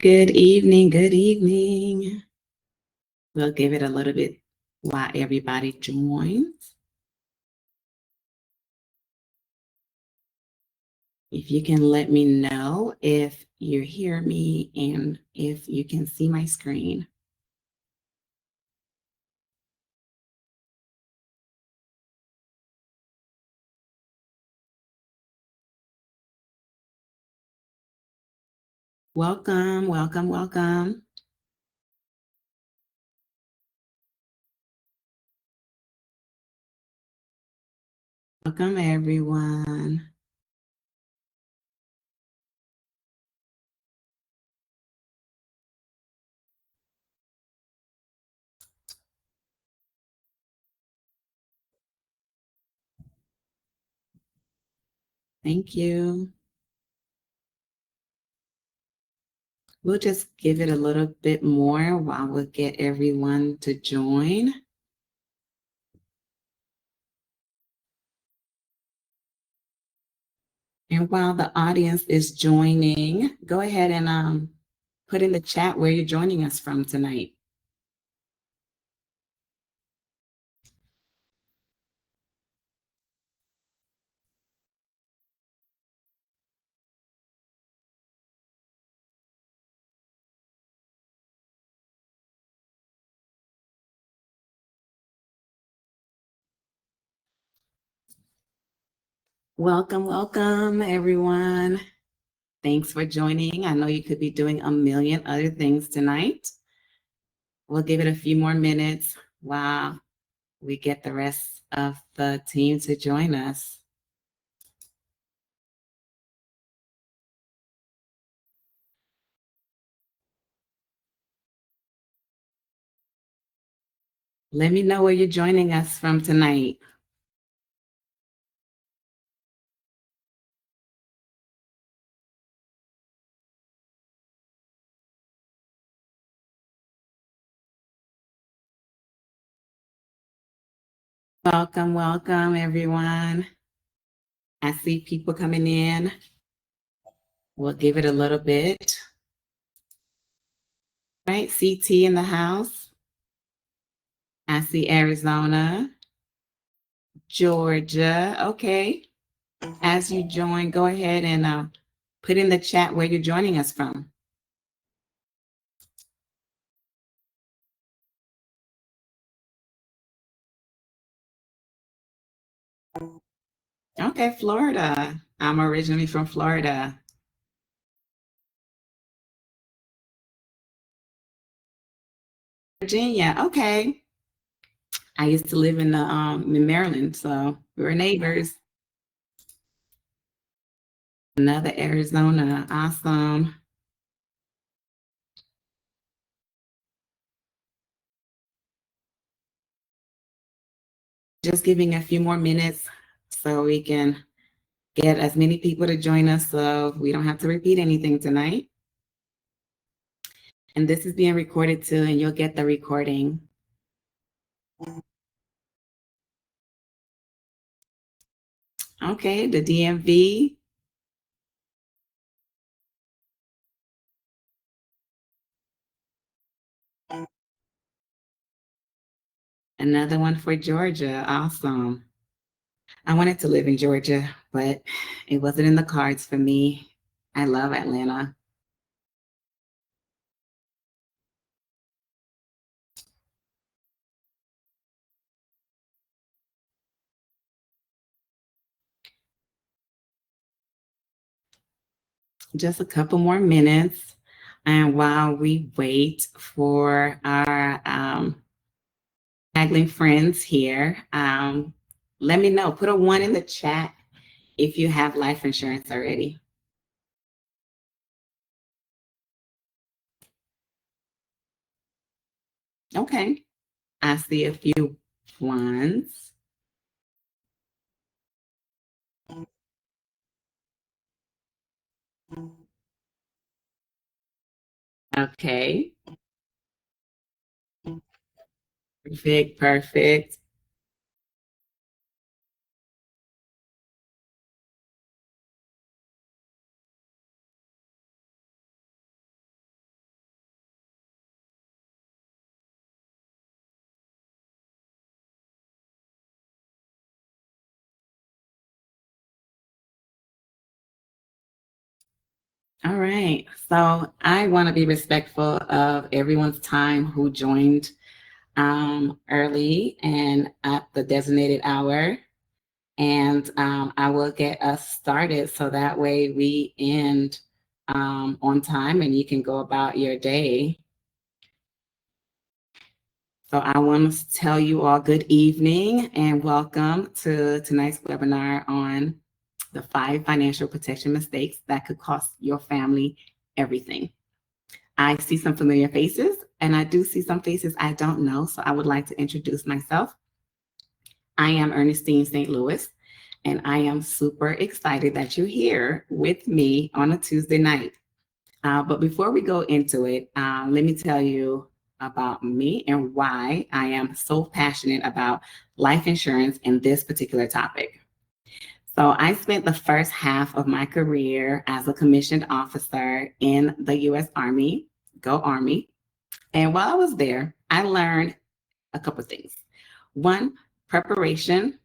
Good evening. Good evening. We'll give it a little bit while everybody joins. If you can let me know if you hear me and if you can see my screen. Welcome, welcome, welcome. Welcome, everyone. Thank you. We'll just give it a little bit more while we get everyone to join. And while the audience is joining, go ahead and put in the chat where you're joining us from tonight. Welcome, welcome, everyone. Thanks for joining. I know you could be doing a million other things tonight. We'll give it a few more minutes while we get the rest of the team to join us. Let me know where you're joining us from tonight. Welcome, welcome, everyone. I see people coming in. We'll give it a little bit. Right, CT in the house. I see Arizona, Georgia. Okay. As you join, go ahead and put in the chat where you're joining us from. Okay, Florida. I'm originally from Florida. Virginia. Okay. I used to live in Maryland, so we were neighbors. Another Arizona. Awesome. Just giving a few more minutes so we can get as many people to join us so we don't have to repeat anything tonight. And this is being recorded too, and you'll get the recording. Okay, the DMV. Another one for Georgia. Awesome. I wanted to live in Georgia, but it wasn't in the cards for me. I love Atlanta. Just a couple more minutes. And while we wait for our haggling friends here, let me know. Put a 1 in the chat if you have life insurance already. Okay. I see a few ones. Okay. Perfect. Perfect. All right. So I want to be respectful of everyone's time who joined early and at the designated hour. And I will get us started so that way we end on time and you can go about your day. So I want to tell you all good evening and welcome to tonight's webinar on the 5 financial protection mistakes that could cost your family everything. I see some familiar faces and I do see some faces I don't know. So I would like to introduce myself. I am Ernestine St. Louis, and I am super excited that you're here with me on a Tuesday night. But before we go into it, let me tell you about me and why I am so passionate about life insurance and this particular topic. So I spent the first half of my career as a commissioned officer in the U.S. Army, go Army. And while I was there, I learned a couple of things. One, preparation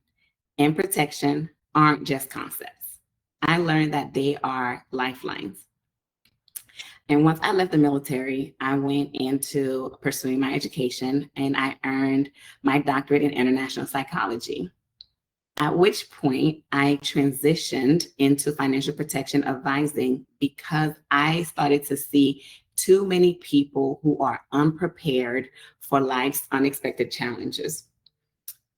and protection aren't just concepts. I learned that they are lifelines. And once I left the military, I went into pursuing my education and I earned my doctorate in international psychology. At which point I transitioned into financial protection advising because I started to see too many people who are unprepared for life's unexpected challenges.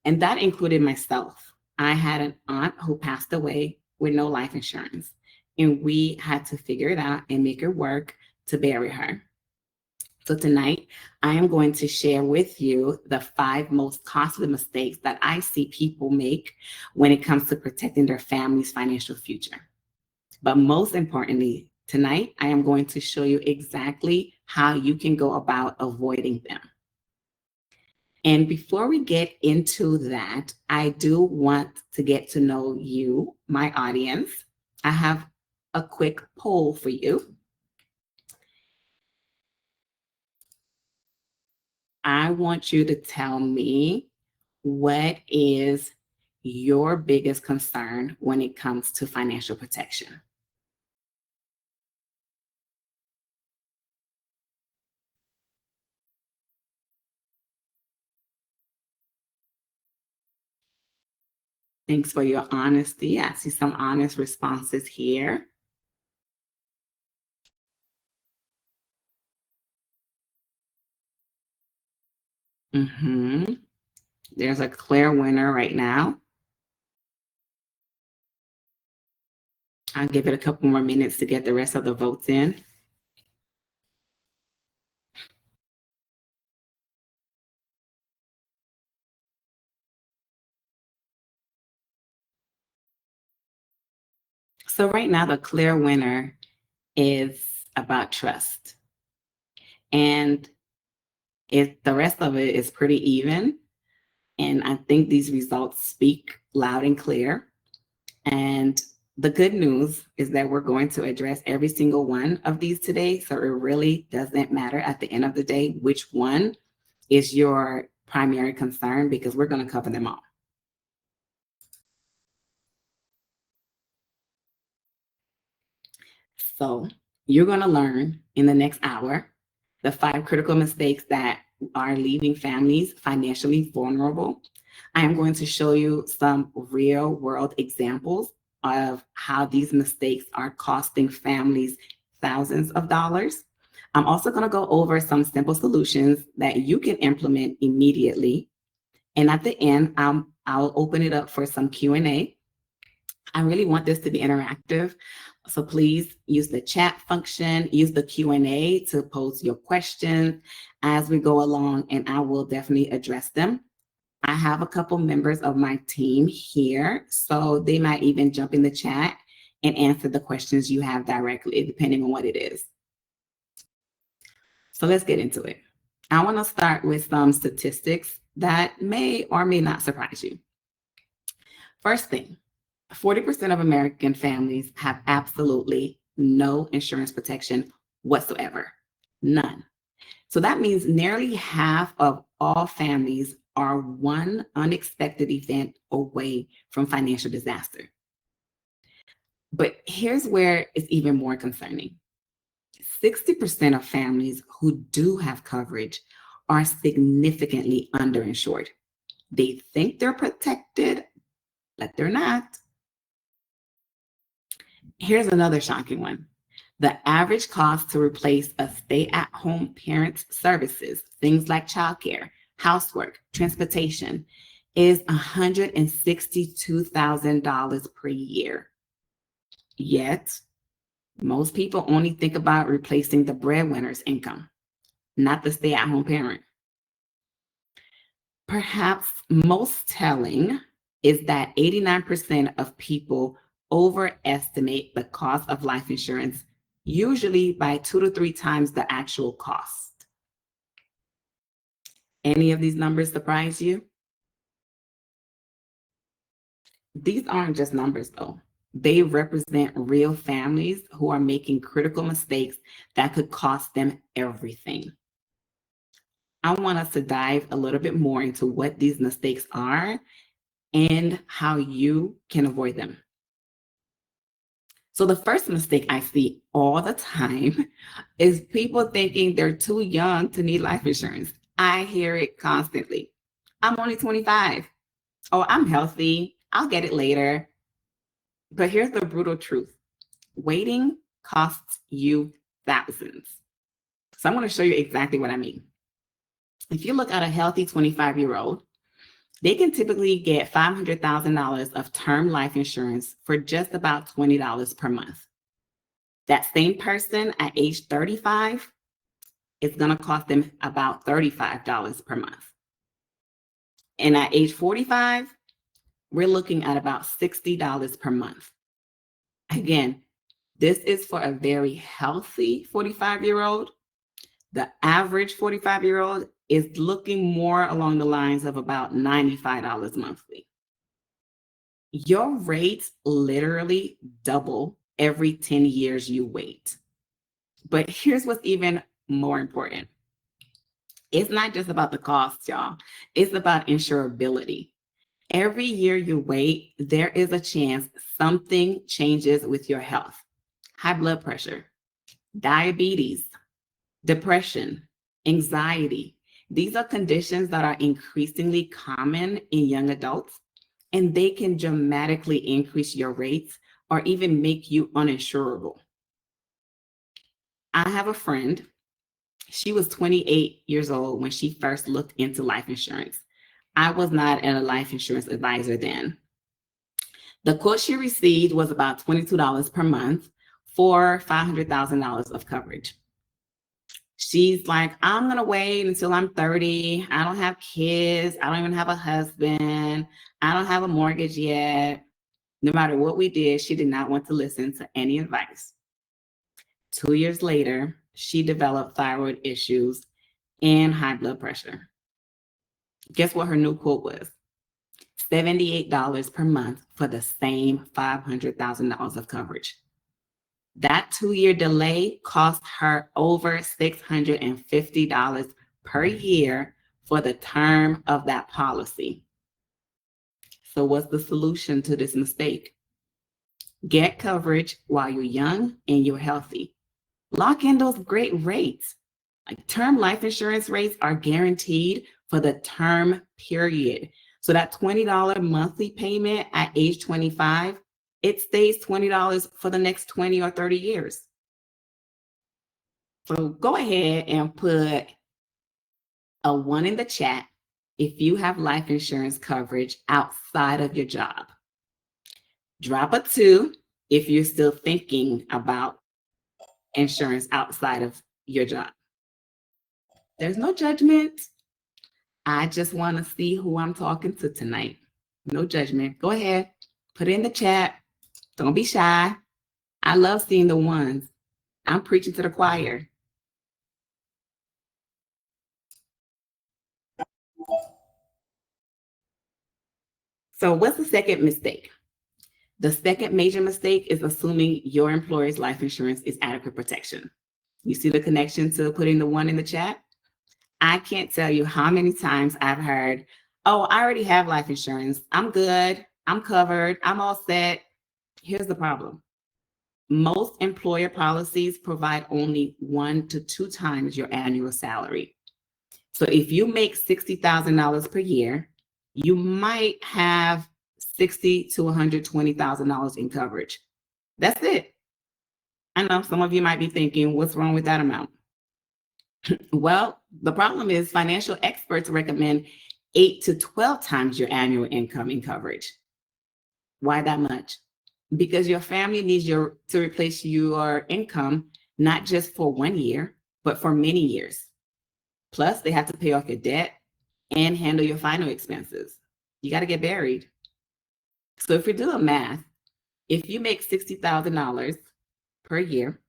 And that included myself. I had an aunt who passed away with no life insurance, and we had to figure it out and make it work to bury her. So tonight, I am going to share with you the 5 most costly mistakes that I see people make when it comes to protecting their family's financial future. But most importantly, tonight, I am going to show you exactly how you can go about avoiding them. And before we get into that, I do want to get to know you, my audience. I have a quick poll for you. I want you to tell me what is your biggest concern when it comes to financial protection. Thanks for your honesty. I see some honest responses here. There's a clear winner right now. I'll give it a couple more minutes to get the rest of the votes in. So right now, the clear winner is about trust. And the rest of it is pretty even. And I think these results speak loud and clear. And the good news is that we're going to address every single one of these today. So it really doesn't matter at the end of the day which one is your primary concern because we're going to cover them all. So you're going to learn in the next hour the 5 critical mistakes that are leaving families financially vulnerable. I am going to show you some real world examples of how these mistakes are costing families thousands of dollars. I'm also going to go over some simple solutions that you can implement immediately. And at the end, I'll open it up for some Q&A. I really want this to be interactive. So please use the chat function, use the Q&A to pose your questions as we go along, and I will definitely address them. I have a couple members of my team here, so they might even jump in the chat and answer the questions you have directly, depending on what it is. So let's get into it. I want to start with some statistics that may or may not surprise you. First thing, 40% of American families have absolutely no insurance protection whatsoever. None. So that means nearly half of all families are one unexpected event away from financial disaster. But here's where it's even more concerning. 60% of families who do have coverage are significantly underinsured. They think they're protected, but they're not. Here's another shocking one. The average cost to replace a stay-at-home parent's services, things like childcare, housework, transportation, is $162,000 per year. Yet, most people only think about replacing the breadwinner's income, not the stay-at-home parent. Perhaps most telling is that 89% of people overestimate the cost of life insurance, usually by 2 to 3 times the actual cost. Any of these numbers surprise you? These aren't just numbers, though. They represent real families who are making critical mistakes that could cost them everything. I want us to dive a little bit more into what these mistakes are and how you can avoid them. So the first mistake I see all the time is people thinking they're too young to need life insurance. I hear it constantly. I'm only 25. Oh, I'm healthy. I'll get it later. But here's the brutal truth. Waiting costs you thousands. So I'm going to show you exactly what I mean. If you look at a healthy 25-year-old, they can typically get $500,000 of term life insurance for just about $20 per month. That same person at age 35 is going to cost them about $35 per month. And at age 45, we're looking at about $60 per month. Again, this is for a very healthy 45-year-old. The average 45-year-old is looking more along the lines of about $95 monthly. Your rates literally double every 10 years you wait. But here's what's even more important. It's not just about the cost, y'all. It's about insurability. Every year you wait, there is a chance something changes with your health. High blood pressure, diabetes, depression, anxiety. These are conditions that are increasingly common in young adults, and they can dramatically increase your rates or even make you uninsurable. I have a friend. She was 28 years old when she first looked into life insurance. I was not a life insurance advisor then. The quote she received was about $22 per month for $500,000 of coverage. She's like, I'm going to wait until I'm 30. I don't have kids. I don't even have a husband. I don't have a mortgage yet. No matter what we did, she did not want to listen to any advice. 2 years later, she developed thyroid issues and high blood pressure. Guess what her new quote was? $78 per month for the same $500,000 of coverage. That 2-year delay cost her over $650 per year for the term of that policy. So what's the solution to this mistake? Get coverage while you're young and you're healthy. Lock in those great rates. Like term life insurance rates are guaranteed for the term period. So that $20 monthly payment at age 25, it stays $20 for the next 20 or 30 years. So go ahead and put a 1 in the chat if you have life insurance coverage outside of your job. Drop a 2 if you're still thinking about insurance outside of your job. There's no judgment. I just want to see who I'm talking to tonight. No judgment. Go ahead, put it in the chat. Don't be shy. I love seeing the ones. I'm preaching to the choir. So what's the second mistake? The second major mistake is assuming your employer's life insurance is adequate protection. You see the connection to putting the 1 in the chat? I can't tell you how many times I've heard, oh, I already have life insurance. I'm good. I'm covered. I'm all set. Here's the problem. Most employer policies provide only 1 to 2 times your annual salary. So if you make $60,000 per year, you might have $60,000 to $120,000 in coverage. That's it. I know some of you might be thinking, what's wrong with that amount? Well, the problem is financial experts recommend 8 to 12 times your annual income in coverage. Why that much? Because your family needs to replace your income, not just for 1 year, but for many years. Plus, they have to pay off your debt and handle your final expenses. You got to get buried. So if you do the math, if you make $60,000 per year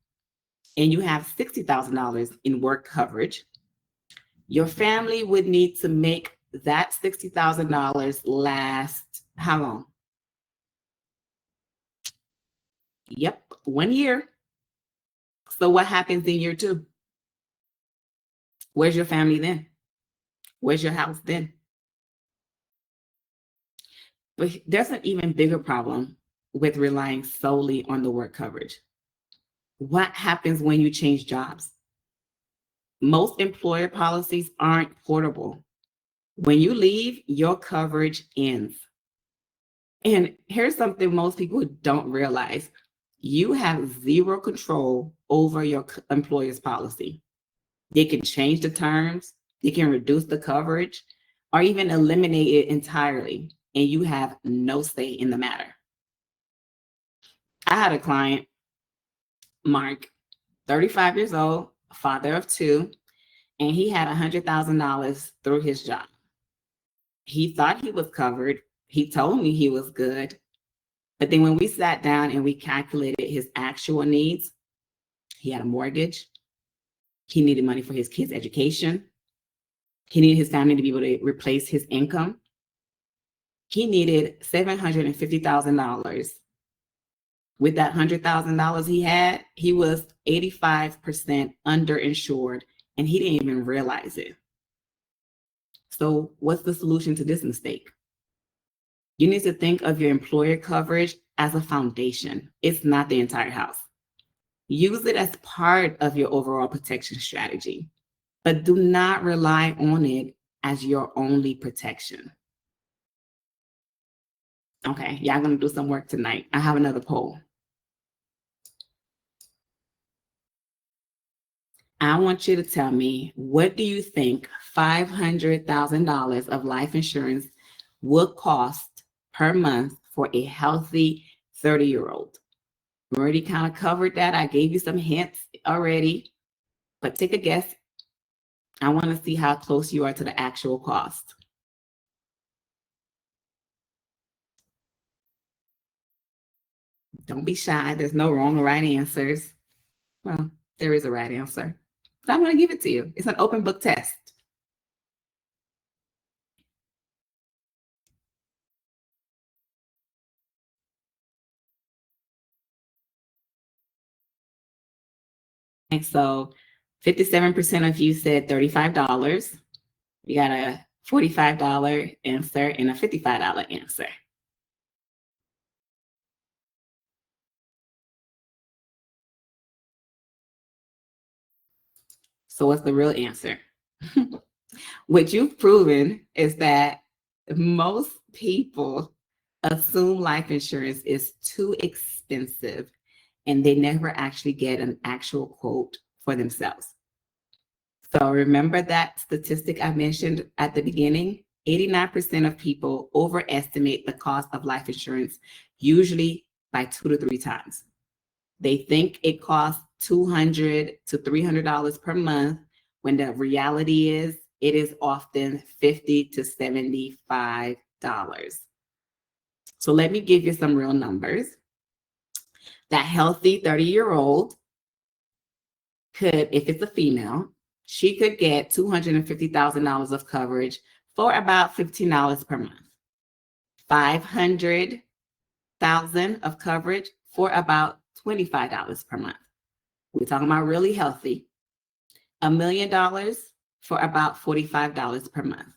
and you have $60,000 in work coverage, your family would need to make that $60,000 last how long? Yep, 1 year. So what happens in year 2? Where's your family then? Where's your house then? But there's an even bigger problem with relying solely on the work coverage. What happens when you change jobs? Most employer policies aren't portable. When you leave, your coverage ends. And here's something most people don't realize. You have zero control over your employer's policy. They can change the terms, they can reduce the coverage, or even eliminate it entirely, and you have no say in the matter. I had a client, Mark, 35 years old, father of 2, and he had $100,000 through his job. He thought he was covered. He told me he was good. But then when we sat down and we calculated his actual needs, he had a mortgage. He needed money for his kids' education. He needed his family to be able to replace his income. He needed $750,000. With that $100,000 he had, he was 85% underinsured, and he didn't even realize it. So what's the solution to this mistake? You need to think of your employer coverage as a foundation. It's not the entire house. Use it as part of your overall protection strategy, but do not rely on it as your only protection. Okay, y'all gonna do some work tonight. I have another poll. I want you to tell me, what do you think $500,000 of life insurance would cost per month for a healthy 30-year-old? We already kind of covered that. I gave you some hints already, but take a guess. I want to see how close you are to the actual cost. Don't be shy. There's no wrong or right answers. Well, there is a right answer. So I'm going to give it to you. It's an open book test. And so 57% of you said $35. You got a $45 answer and a $55 answer. So what's the real answer? What you've proven is that most people assume life insurance is too expensive and they never actually get an actual quote for themselves. So remember that statistic I mentioned at the beginning? 89% of people overestimate the cost of life insurance, usually by 2 to 3 times. They think it costs $200 to $300 per month, when the reality is it is often $50 to $75. So let me give you some real numbers. That healthy 30-year-old could, if it's a female, she could get $250,000 of coverage for about $15 per month. $500,000 of coverage for about $25 per month. We're talking about really healthy. $1 million for about $45 per month.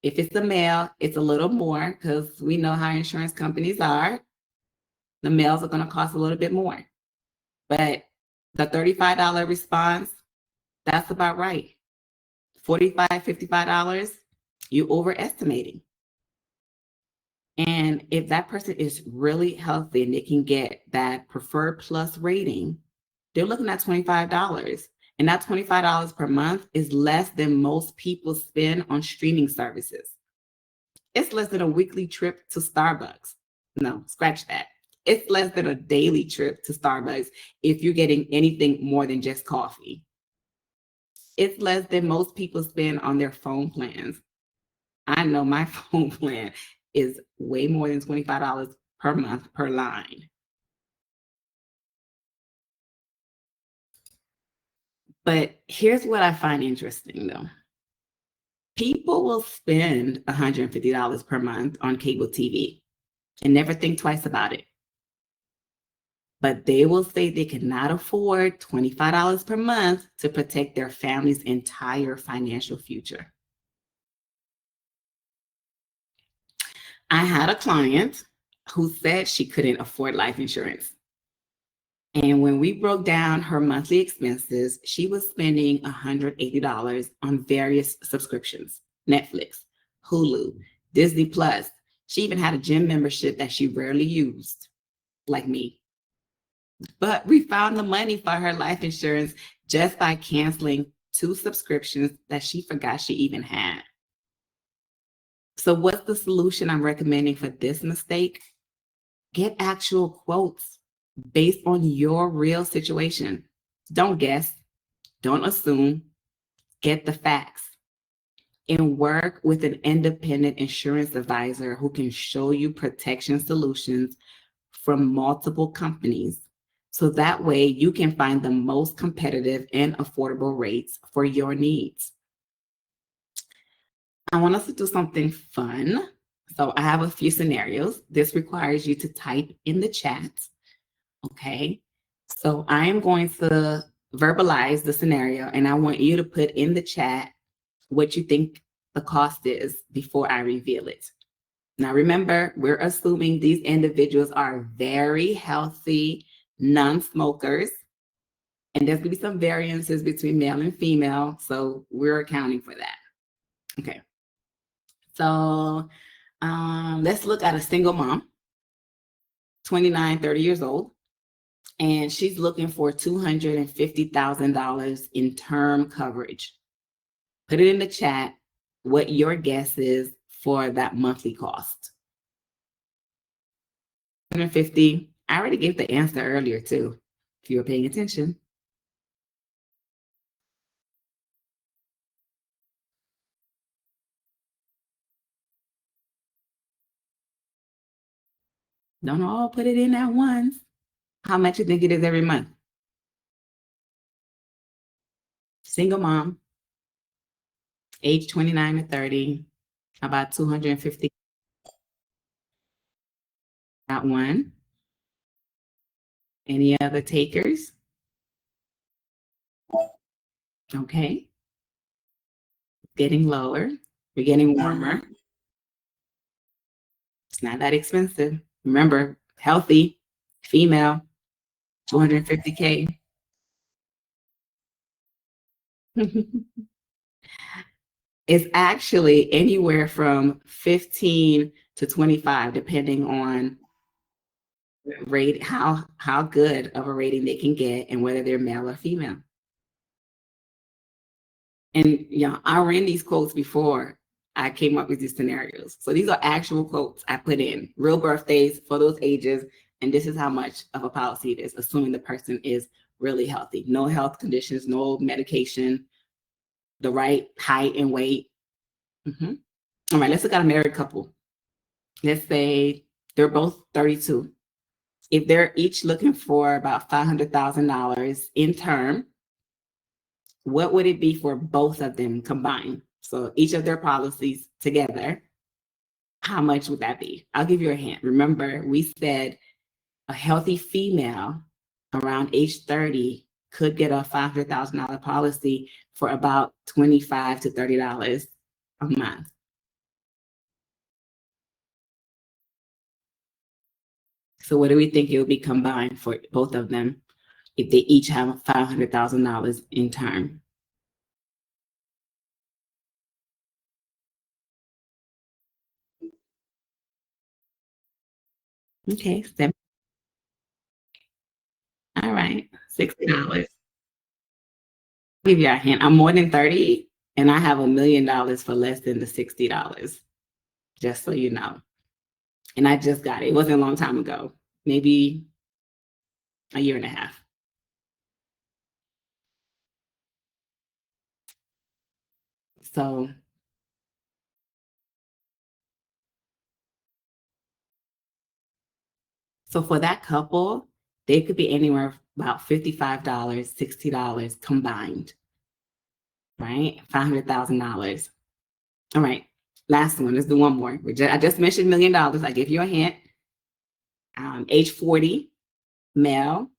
If it's a male, it's a little more because we know how insurance companies are. The males are going to cost a little bit more. But the $35 response, that's about right. $45, $55, you overestimating. And if that person is really healthy and they can get that preferred plus rating, they're looking at $25. And that $25 per month is less than most people spend on streaming services. It's less than a weekly trip to Starbucks. No, scratch that. It's less than a daily trip to Starbucks if you're getting anything more than just coffee. It's less than most people spend on their phone plans. I know my phone plan is way more than $25 per month per line. But here's what I find interesting though. People will spend $150 per month on cable TV and never think twice about it. But they will say they cannot afford $25 per month to protect their family's entire financial future. I had a client who said she couldn't afford life insurance. And when we broke down her monthly expenses, she was spending $180 on various subscriptions, Netflix, Hulu, Disney Plus. She even had a gym membership that she rarely used, like me. But we found the money for her life insurance just by canceling 2 subscriptions that she forgot she even had. So what's the solution I'm recommending for this mistake? Get actual quotes based on your real situation. Don't guess, don't assume, get the facts. And work with an independent insurance advisor who can show you protection solutions from multiple companies. So that way you can find the most competitive and affordable rates for your needs. I want us to do something fun. So I have a few scenarios. This requires you to type in the chat. Okay. So I am going to verbalize the scenario and I want you to put in the chat what you think the cost is before I reveal it. Now, remember, we're assuming these individuals are very healthy, non-smokers, and there's going to be some variances between male and female. So we're accounting for that. Okay. So let's look at a single mom, 29, 30 years old, and she's looking for $250,000 in term coverage. Put it in the chat what your guess is for that monthly cost. 150. I already gave the answer earlier too, if you were paying attention. Don't all put it in at once. How much you think it is every month? Single mom, age 29 to 30, about 250. Got one. Any other takers? Okay. Getting lower. We're getting warmer. It's not that expensive. Remember, healthy, female, 250K. It's actually anywhere from 15 to 25, depending on rate, how good of a rating they can get and whether they're male or female. And I ran these quotes before I came up with these scenarios. So these are actual quotes I put in, real birthdays for those ages, and this is how much of a policy it is, assuming the person is really healthy. No health conditions, no medication, the right height and weight. All right, let's look at a married couple. Let's say they're both 32. If they're each looking for about $500,000 in term, what would it be for both of them combined? So each of their policies together, how much would that be? I'll give you a hint. Remember, we said a healthy female around age 30 could get a $500,000 policy for about $25 to $30 a month. So what do we think it would be combined for both of them if they each have $500,000 in term? Okay, all right, $60. Give you a hint. I'm more than 30 and I have $1 million for less than the $60, just so you know. And I just got it. It wasn't a long time ago, maybe a year and a half. So, so for that couple, they could be anywhere about $55, $60 combined, right? $500,000. All right. Last one. Let's do one more. I just mentioned $1 million. I give you a hint. Age 40, male.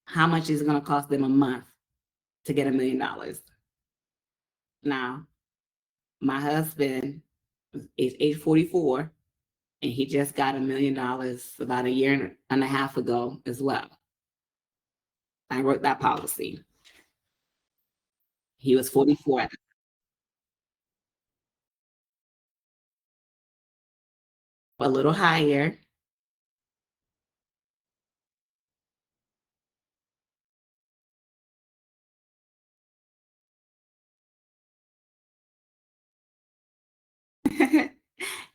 How much is it going to cost them a month to get $1 million? Now, my husband is age 44, and he just got $1 million about a year and a half ago as well. I wrote that policy. He was 44. A little higher.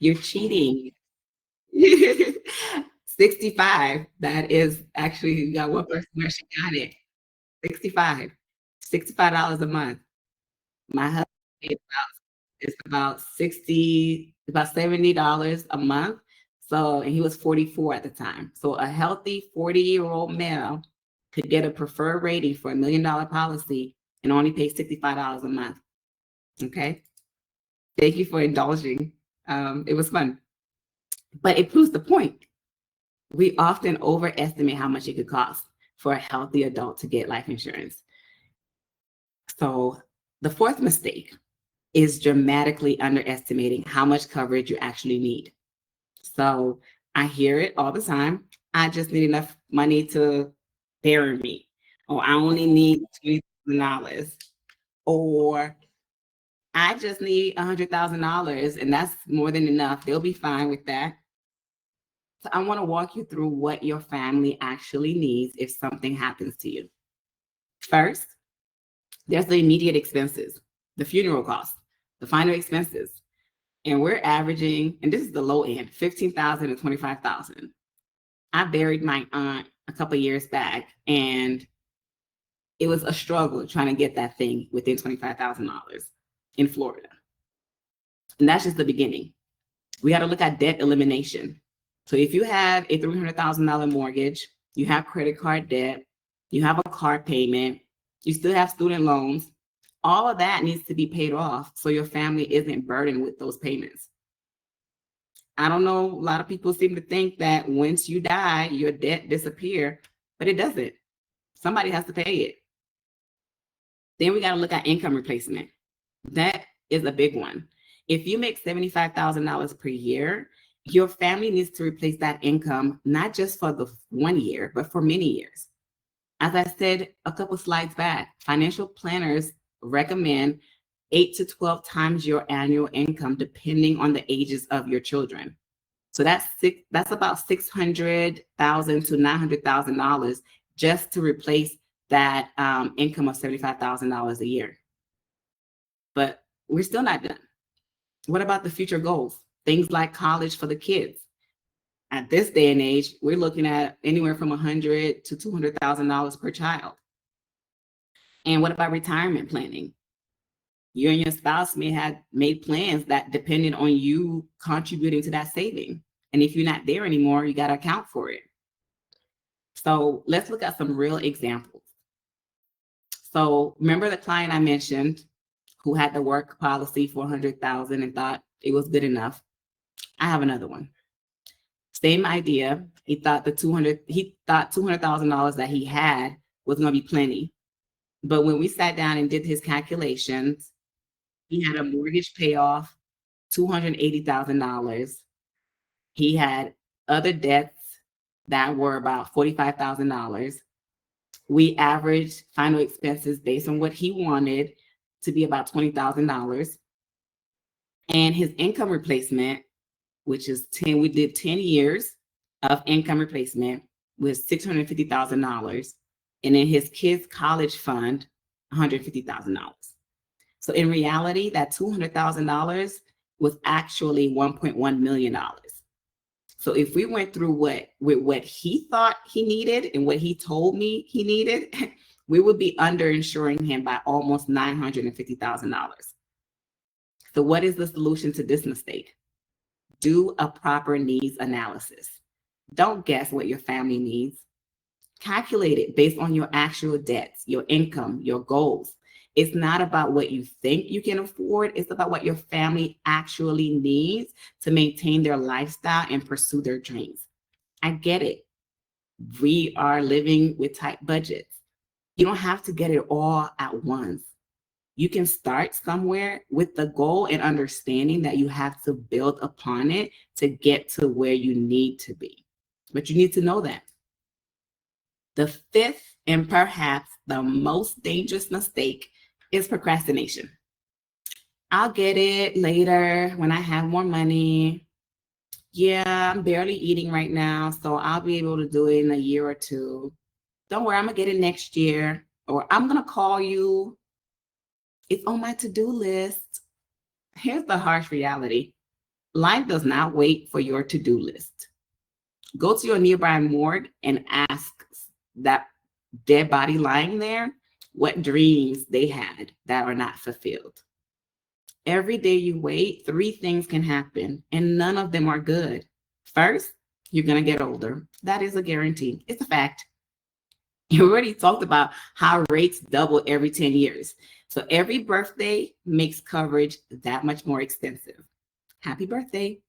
You're cheating. 65. That is actually, you got one person where she got it. 65. $65 a month. My husband it's about 60, about $70 a month. So, and he was 44 at the time. So a healthy 40-year-old male could get a preferred rating for $1 million policy and only pay $65 a month. Okay. Thank you for indulging. It was fun. But it proves the point. We often overestimate how much it could cost for a healthy adult to get life insurance. So the fourth mistake is dramatically underestimating how much coverage you actually need. So I hear it all the time. I just need enough money to bury me, or I only need $20,000, or I just need $100,000, and that's more than enough. They'll be fine with that. So I want to walk you through what your family actually needs if something happens to you. First, there's the immediate expenses, the funeral costs, the final expenses. And we're averaging, and this is the low end, 15,000 to 25,000. I buried my aunt a couple of years back, and it was a struggle trying to get that thing within $25,000 in Florida. And that's just the beginning. We got to look at debt elimination. So if you have a $300,000 mortgage, you have credit card debt, you have a car payment, you still have student loans, all of that needs to be paid off so your family isn't burdened with those payments. I don't know, a lot of people seem to think that once you die, your debt disappear, but it doesn't. Somebody has to pay it. Then we got to look at income replacement. That is a big one. If you make $75,000 per year, your family needs to replace that income, not just for the 1 year, but for many years. As I said a couple slides back, financial planners recommend 8 to 12 times your annual income, depending on the ages of your children. So that's about $600,000 to $900,000 just to replace that income of $75,000 a year. But we're still not done. What about the future goals? Things like college for the kids. At this day and age, we're looking at anywhere from $100,000 to $200,000 per child. And what about retirement planning? You and your spouse may have made plans that depended on you contributing to that saving. And if you're not there anymore, you got to account for it. So let's look at some real examples. So remember the client I mentioned who had the work policy for $100,000 and thought it was good enough. I have another one. Same idea. He thought $200,000 that he had was going to be plenty. But when we sat down and did his calculations, he had a mortgage payoff, $280,000, He had other debts that were about $45,000. We averaged final expenses based on what he wanted to be about $20,000. And his income replacement, which is 10, we did 10 years of income replacement, was $650,000. And in his kids' college fund, $150,000. So in reality, that $200,000 was actually $1.1 million. So if we went through what he thought he needed and what he told me he needed, we would be underinsuring him by almost $950,000. So what is the solution to this mistake? Do a proper needs analysis. Don't guess what your family needs. Calculate it based on your actual debts, your income, your goals. It's not about what you think you can afford. It's about what your family actually needs to maintain their lifestyle and pursue their dreams. I get it. We are living with tight budgets. You don't have to get it all at once. You can start somewhere with the goal and understanding that you have to build upon it to get to where you need to be. But you need to know that. The fifth and perhaps the most dangerous mistake is procrastination. I'll get it later when I have more money. Yeah, I'm barely eating right now, so I'll be able to do it in a year or two. Don't worry, I'm gonna get it next year. Or I'm gonna call you. It's on my to-do list. Here's the harsh reality. Life does not wait for your to-do list. Go to your nearby morgue and ask that dead body lying there what dreams they had that are not fulfilled. Every day you wait, three things can happen, and none of them are good. First, you're going to get older. That is a guarantee. It's a fact. You already talked about how rates double every 10 years. So every birthday makes coverage that much more expensive. Happy birthday.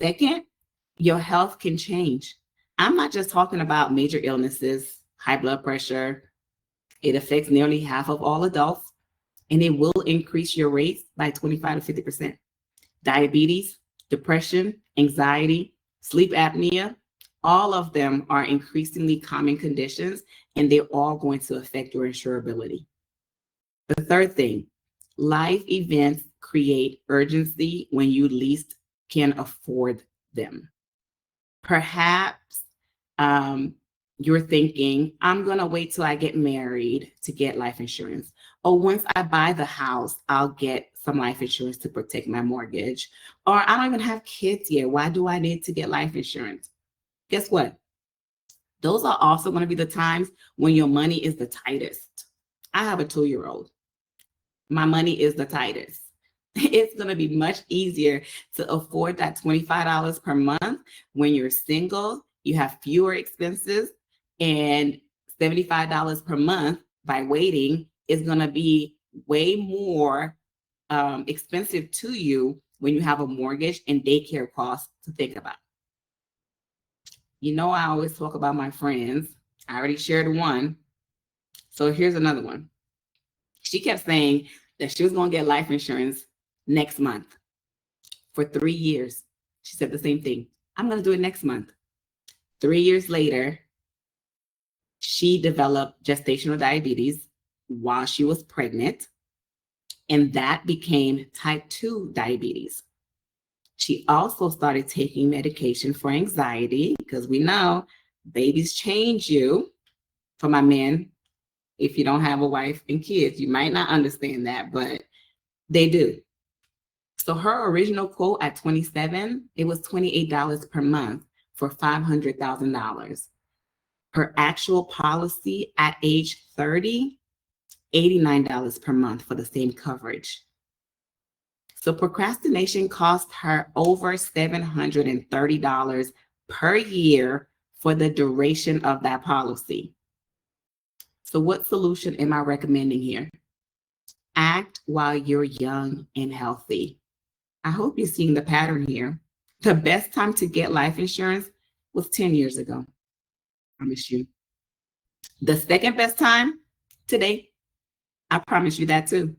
Second, your health can change. I'm not just talking about major illnesses, high blood pressure. It affects nearly half of all adults, and it will increase your rates by 25 to 50%. Diabetes, depression, anxiety, sleep apnea, all of them are increasingly common conditions, and they're all going to affect your insurability. The third thing, life events create urgency when you least can afford them. Perhaps you're thinking, I'm going to wait till I get married to get life insurance. Or once I buy the house, I'll get some life insurance to protect my mortgage. Or I don't even have kids yet. Why do I need to get life insurance? Guess what? Those are also going to be the times when your money is the tightest. I have a 2-year-old. My money is the tightest. It's going to be much easier to afford that $25 per month when you're single, you have fewer expenses, and $75 per month by waiting is going to be way more expensive to you when you have a mortgage and daycare costs to think about. You know, I always talk about my friends. I already shared one. So here's another one. She kept saying that she was going to get life insurance next month for 3 years. She said the same thing. I'm going to do it next month. 3 years later, she developed gestational diabetes while she was pregnant, and that became type 2 diabetes. She also started taking medication for anxiety because we know babies change you. For my men, if you don't have a wife and kids, you might not understand that, but they do. So her original quote at 27, it was $28 per month for $500,000. Her actual policy at age 30, $89 per month for the same coverage. So procrastination cost her over $730 per year for the duration of that policy. So what solution am I recommending here? Act while you're young and healthy. I hope you're seeing the pattern here. The best time to get life insurance was 10 years ago. I promise you. The second best time, today. I promise you that too.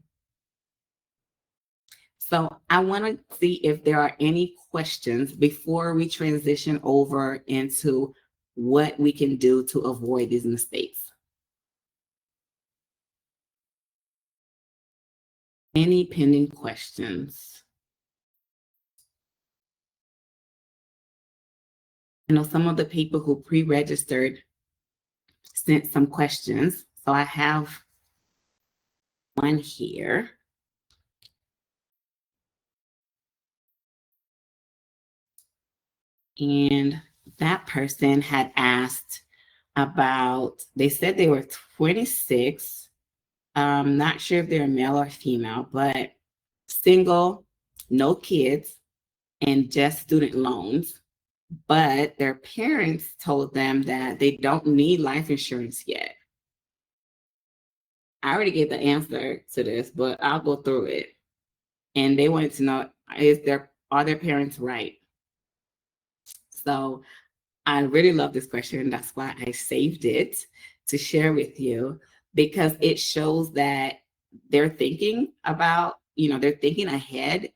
So I want to see if there are any questions before we transition over into what we can do to avoid these mistakes. Any pending questions? I know some of the people who pre-registered sent some questions. So I have one here. And that person had asked about, they said they were 26. Not sure if they're male or female, but single, no kids, and just student loans. But their parents told them that they don't need life insurance yet. I already gave the answer to this, but I'll go through it. And they wanted to know, are their parents right? So I really love this question. That's why I saved it to share with you, because it shows that they're thinking about, they're thinking ahead.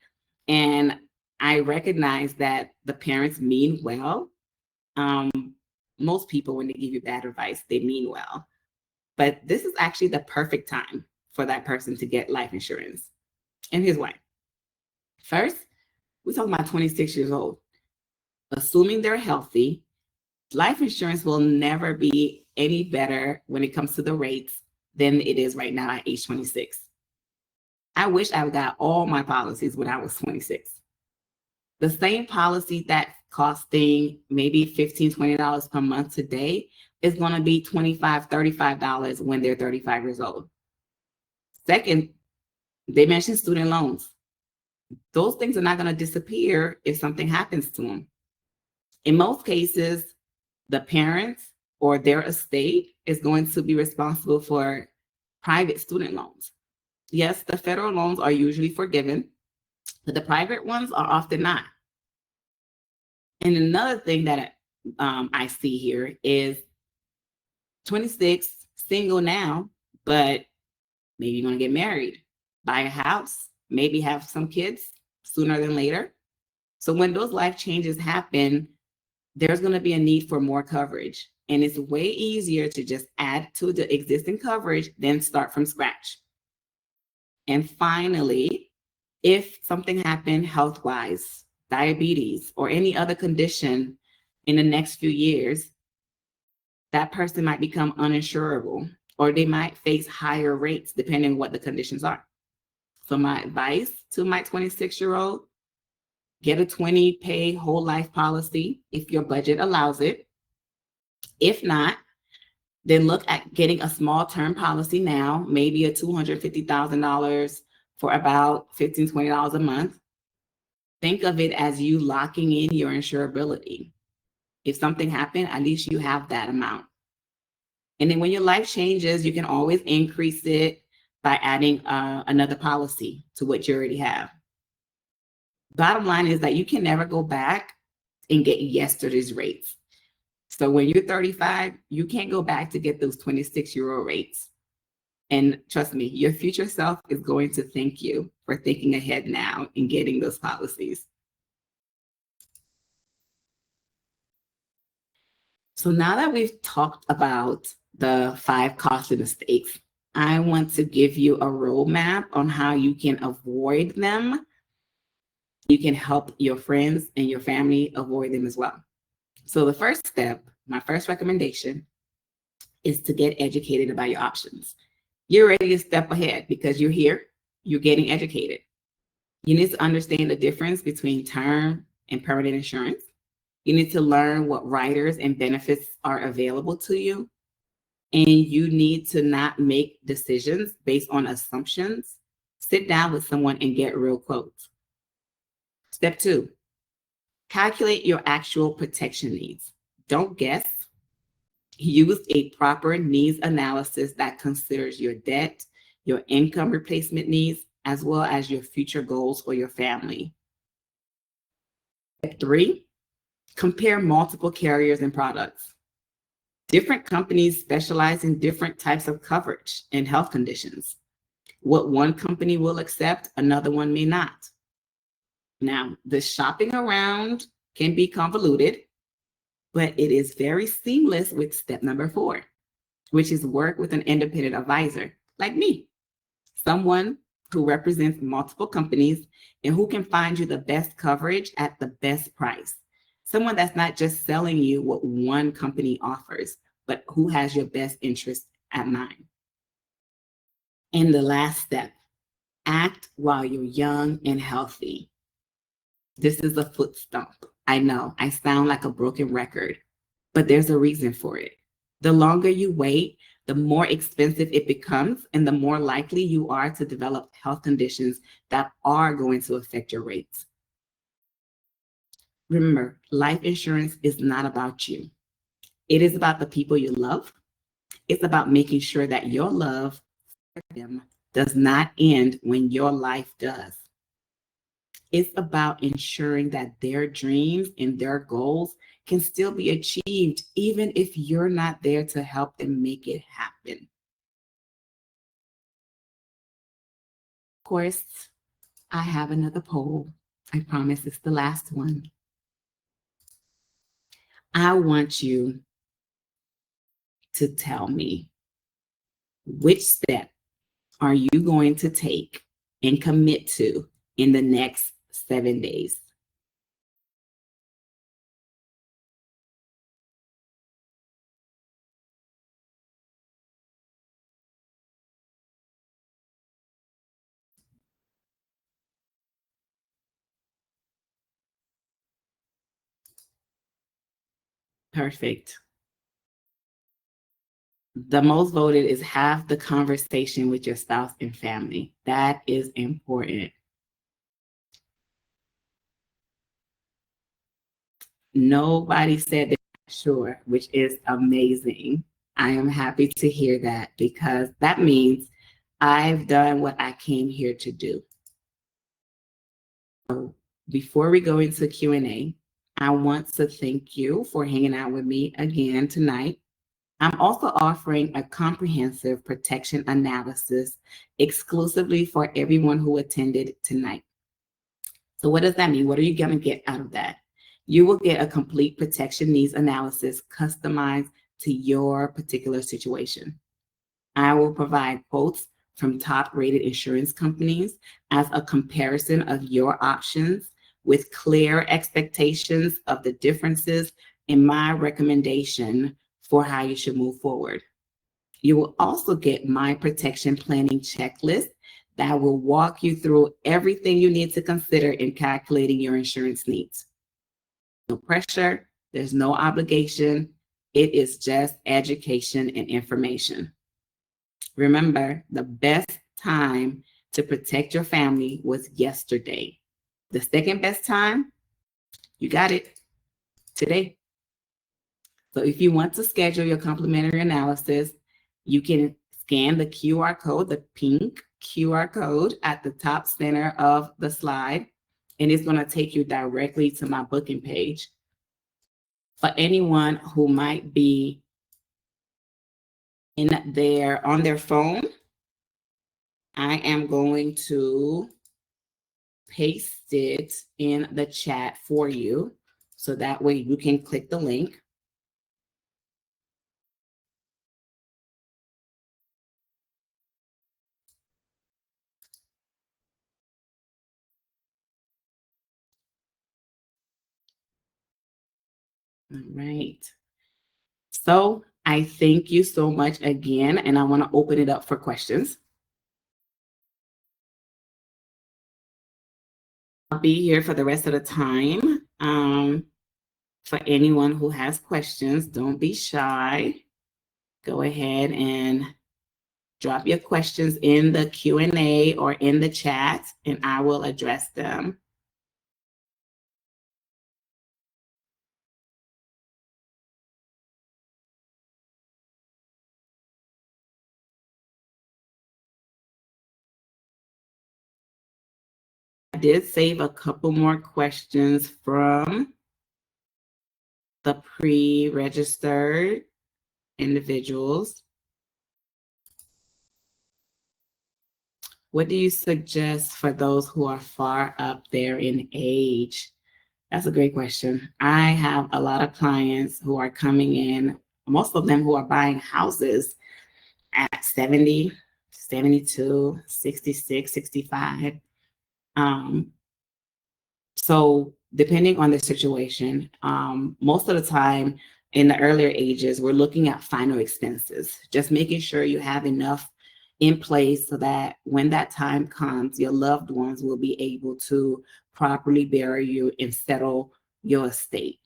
And I recognize that the parents mean well. Most people, when they give you bad advice, they mean well. But this is actually the perfect time for that person to get life insurance. And here's why. First, we're talking about 26 years old. Assuming they're healthy, life insurance will never be any better when it comes to the rates than it is right now at age 26. I wish I got all my policies when I was 26. The same policy that's costing maybe $15, $20 per month today is going to be $25, $35 when they're 35 years old. Second, they mentioned student loans. Those things are not going to disappear if something happens to them. In most cases, the parents or their estate is going to be responsible for private student loans. Yes, the federal loans are usually forgiven, but the private ones are often not. And another thing that I see here is 26, single now, but maybe you want to get married, buy a house, maybe have some kids sooner than later. So when those life changes happen, there's going to be a need for more coverage. And it's way easier to just add to the existing coverage than start from scratch. And finally, if something happened health-wise, diabetes, or any other condition in the next few years, that person might become uninsurable, or they might face higher rates depending on what the conditions are. So my advice to my 26-year-old, get a 20-pay whole life policy if your budget allows it. If not, then look at getting a small term policy now, maybe a $250,000 for about $15, $20 a month. Think of it as you locking in your insurability. If something happened, at least you have that amount. And then when your life changes, you can always increase it by adding another policy to what you already have. Bottom line is that you can never go back and get yesterday's rates. So when you're 35, you can't go back to get those 26-year-old rates. And trust me, your future self is going to thank you for thinking ahead now and getting those policies. So now that we've talked about the 5 costly mistakes, I want to give you a roadmap on how you can avoid them. You can help your friends and your family avoid them as well. So the first step, my first recommendation, is to get educated about your options. You're ready to step ahead because you're here, you're getting educated. You need to understand the difference between term and permanent insurance. You need to learn what riders and benefits are available to you. And you need to not make decisions based on assumptions. Sit down with someone and get real quotes. Step 2, calculate your actual protection needs. Don't guess. Use a proper needs analysis that considers your debt, your income replacement needs, as well as your future goals for your family. Step 3, compare multiple carriers and products. Different companies specialize in different types of coverage and health conditions. What one company will accept, another one may not. Now, the shopping around can be convoluted, but it is very seamless with step number 4, which is work with an independent advisor like me, someone who represents multiple companies and who can find you the best coverage at the best price. Someone that's not just selling you what one company offers, but who has your best interest at mind. And the last step, act while you're young and healthy. This is a foot stomp. I know I sound like a broken record, but there's a reason for it. The longer you wait, the more expensive it becomes, and the more likely you are to develop health conditions that are going to affect your rates. Remember, life insurance is not about you. It is about the people you love. It's about making sure that your love for them does not end when your life does. It's about ensuring that their dreams and their goals can still be achieved, even if you're not there to help them make it happen. Of course, I have another poll. I promise it's the last one. I want you to tell me, which step are you going to take and commit to in the next 7 days? Perfect. The most voted is have the conversation with your spouse and family. That is important. Nobody said they're not sure, which is amazing. I am happy to hear that because that means I've done what I came here to do. So before we go into Q&A, I want to thank you for hanging out with me again tonight. I'm also offering a comprehensive protection analysis exclusively for everyone who attended tonight. So what does that mean? What are you going to get out of that? You will get a complete protection needs analysis customized to your particular situation. I will provide quotes from top-rated insurance companies as a comparison of your options with clear expectations of the differences in my recommendation for how you should move forward. You will also get my protection planning checklist that will walk you through everything you need to consider in calculating your insurance needs. No pressure, there's no obligation. It is just education and information. Remember, the best time to protect your family was yesterday. The second best time, you got it, today. So if you want to schedule your complimentary analysis, you can scan the QR code, the pink QR code at the top center of the slide, and it's going to take you directly to my booking page. For anyone who might be on their phone, I am going to paste it in the chat for you, so that way you can click the link. All right. So I thank you so much again, and I want to open it up for questions. I'll be here for the rest of the time. For anyone who has questions, don't be shy. Go ahead and drop your questions in the Q&A or in the chat, and I will address them. I did save a couple more questions from the pre-registered individuals. What do you suggest for those who are far up there in age? That's a great question. I have a lot of clients who are coming in, most of them who are buying houses at 70, 72, 66, 65. Um, so depending on the situation, most of the time in the earlier ages, we're looking at final expenses, just making sure you have enough in place so that when that time comes, your loved ones will be able to properly bury you and settle your estate.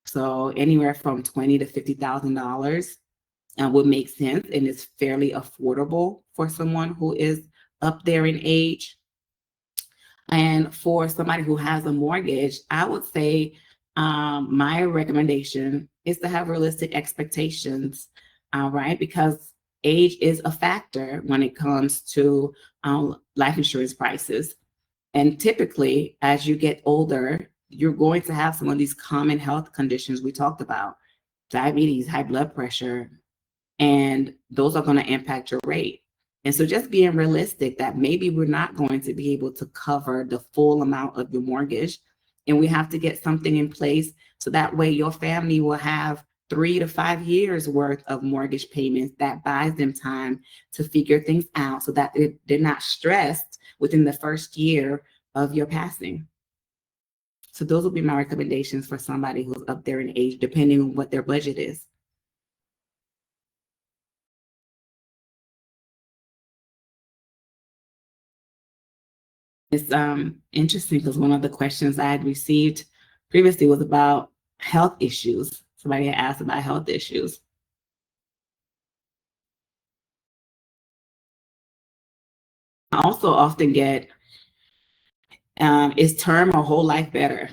So anywhere from $20,000 to $50,000 would make sense and is fairly affordable for someone who is up there in age. And for somebody who has a mortgage, I would say my recommendation is to have realistic expectations, right? Because age is a factor when it comes to life insurance prices. And typically, as you get older, you're going to have some of these common health conditions we talked about: diabetes, high blood pressure, and those are going to impact your rate. And so just being realistic that maybe we're not going to be able to cover the full amount of your mortgage, and we have to get something in place so that way your family will have 3 to 5 years worth of mortgage payments that buys them time to figure things out so that they're not stressed within the first year of your passing. So those will be my recommendations for somebody who's up there in age, depending on what their budget is. It's interesting because one of the questions I had received previously was about health issues. Somebody had asked about health issues. I also often get, is term or whole life better?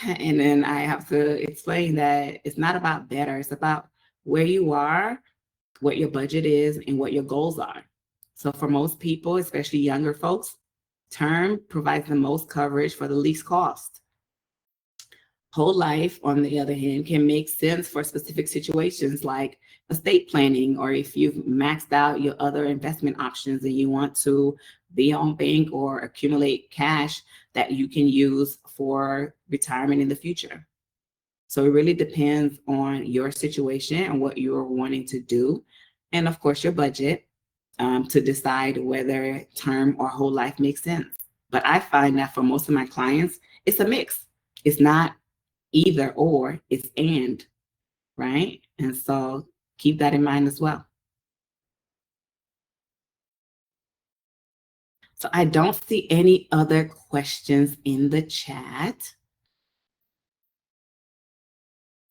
And then I have to explain that it's not about better, it's about where you are, what your budget is, and what your goals are. So for most people, especially younger folks, term provides the most coverage for the least cost. Whole life, on the other hand, can make sense for specific situations like estate planning, or if you've maxed out your other investment options and you want to be on bank or accumulate cash that you can use for retirement in the future. So it really depends on your situation and what you're wanting to do. And of course, your budget, to decide whether term or whole life makes sense. But I find that for most of my clients, it's a mix. It's not either or, it's and, right? And so keep that in mind as well. So I don't see any other questions in the chat.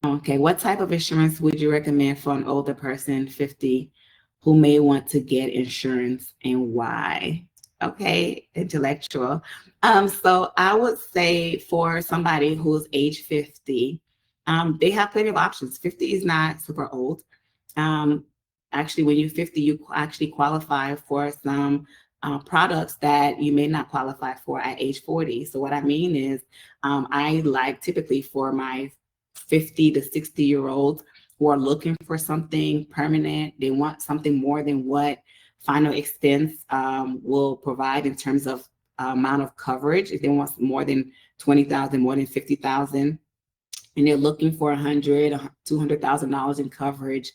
Okay, what type of insurance would you recommend for an older person, 50, who may want to get insurance, and why? Okay, intellectual. So I would say for somebody who's age 50, they have plenty of options. 50 is not super old. Um, Actually, when you're 50, you actually qualify for some products that you may not qualify for at age 40. So what I mean is, I like typically for my 50 to 60-year-olds who are looking for something permanent, they want something more than what final expense will provide in terms of amount of coverage. If they want more than 20,000, more than 50,000, and they're looking for $200,000 in coverage,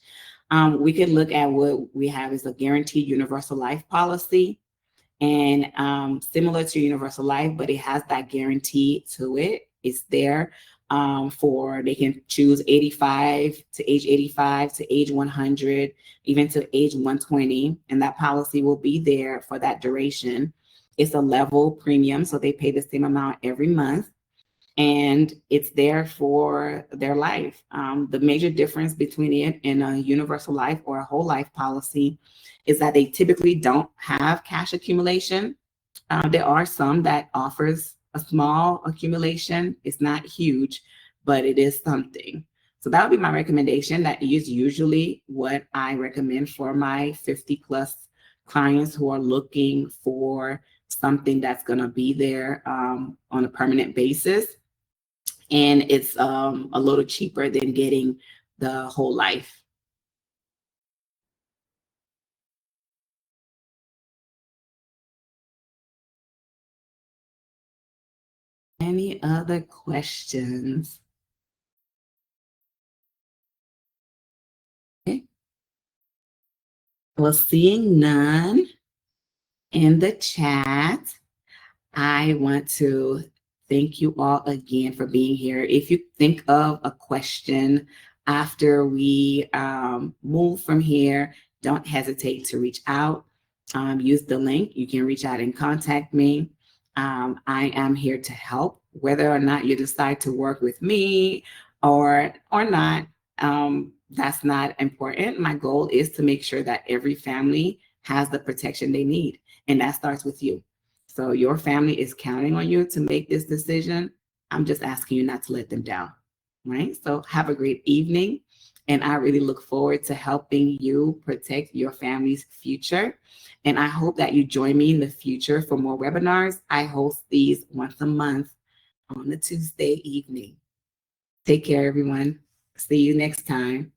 we can look at what we have as a guaranteed universal life policy. And similar to universal life, but it has that guarantee to it. It's there for, they can choose 85 to age 85 to age 100, even to age 120. And that policy will be there for that duration. It's a level premium, so they pay the same amount every month, and it's there for their life. The major difference between it and a universal life or a whole life policy is that they typically don't have cash accumulation. There are some that offers a small accumulation. It's not huge, but it is something. So that would be my recommendation. That is usually what I recommend for my 50 plus clients who are looking for something that's going to be there on a permanent basis. And it's a little cheaper than getting the whole life. Any other questions? Okay. Well, seeing none in the chat, I want to thank you all again for being here. If you think of a question after we move from here, don't hesitate to reach out. Use the link. You can reach out and contact me. I am here to help, whether or not you decide to work with me or not. That's not important. My goal is to make sure that every family has the protection they need, and that starts with you. So your family is counting on you to make this decision. I'm just asking you not to let them down, right? So have a great evening. And I really look forward to helping you protect your family's future. And I hope that you join me in the future for more webinars. I host these once a month on a Tuesday evening. Take care, everyone. See you next time.